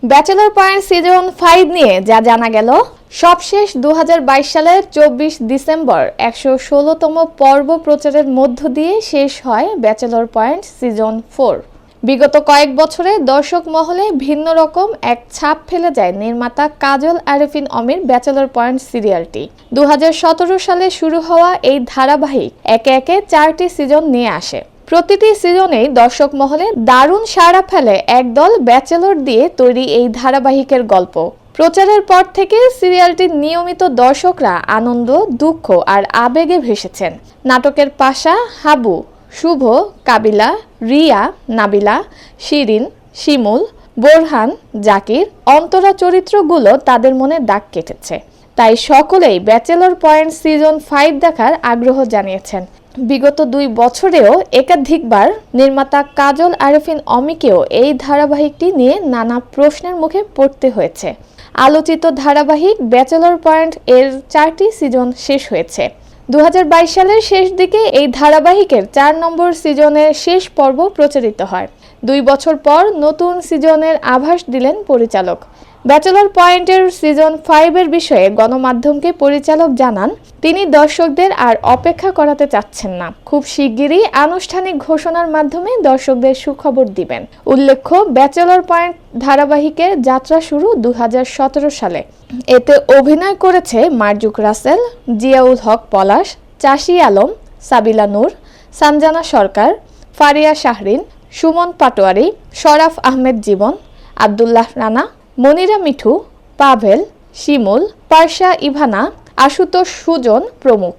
Bachelor point season 5 নিয়ে যা জানা গেল। সবশেষ 2022 সালের 24 ডিসেম্বর 116তম পর্ব প্রচারের মধ্য দিয়ে শেষ হয় ব্যাচেলর পয়েন্ট সিজন 4। বিগত কয়েক বছরে দর্শক মহলে ভিন্ন রকম এক ছাপ ফেলে যায় নির্মাতা কাজল আরেফিন অমির ব্যাচেলর পয়েন্ট সিরিয়ালটি। 2017 সালে শুরু হওয়া এই ধারাবাহিক একে একে 4টি সিজন নিয়ে আসে। প্রতিটি সিজনেই দর্শক মহলে দারুণ সাড়া ফেলে একদল ব্যাচেলর দিয়ে তৈরি এই ধারাবাহিকের গল্প। প্রচারের পর থেকে সিরিয়ালটির নিয়মিত দর্শকরা আনন্দ, দুঃখ আর আবেগে ভেসেছেন। নাটকের পাশা, হাবু, শুভ, কাবিলা, রিয়া, নাবিলা, শিরিন, শিমুল, বোরহান, জাকির, অন্তরা চরিত্রগুলো তাদের মনে দাগ কেটেছে। তাই সকলেই ব্যাচেলর পয়েন্ট সিজন 5 দেখার আগ্রহ জানিয়েছেন। বিগত 2 বছরেও একাধিকবার নির্মাতা কাজল আরেফিন অমিকেও এই ধারাবাহিকটি নিয়ে নানা প্রশ্নের মুখে পড়তে হয়েছে। আলোচিত ধারাবাহিক ব্যাচেলর পয়েন্ট এর 4টি সিজন শেষ হয়েছে। 2022 সালের শেষ দিকে এই ধারাবাহিকের 4 নম্বর সিজনের শেষ পর্ব প্রচারিত হয়। 2 বছর পর নতুন সিজনের আভাস দিলেন পরিচালক। ব্যাচেলর পয়েন্টের সিজন 5 এর বিষয়ে গণমাধ্যমকে পরিচালক জানান, তিনি দর্শকদের আর অপেক্ষা করাতে চাচ্ছেন না। খুব শিগগিরই আনুষ্ঠানিক ঘোষণার মাধ্যমে দর্শকদের সুখবর দিবেন। উল্লেখ্য, ব্যাচেলর পয়েন্ট ধারাবাহিকের যাত্রা শুরু 2017 সালে। এতে অভিনয় করেছে মারজুক রাসেল, জিয়াউল হক পলাশ, চাষী আলম, সাবিলা নূর, সানজানা সরকার, ফারিয়া শাহরিন, সুমন পাটোয়ারি, শরাফ আহমেদ জীবন, আব্দুল্লাহ রানা, মনিরা মিঠু, পাভেল, শিমুল, পারশা ইভানা, আশুতোষ সুজন প্রমুখ।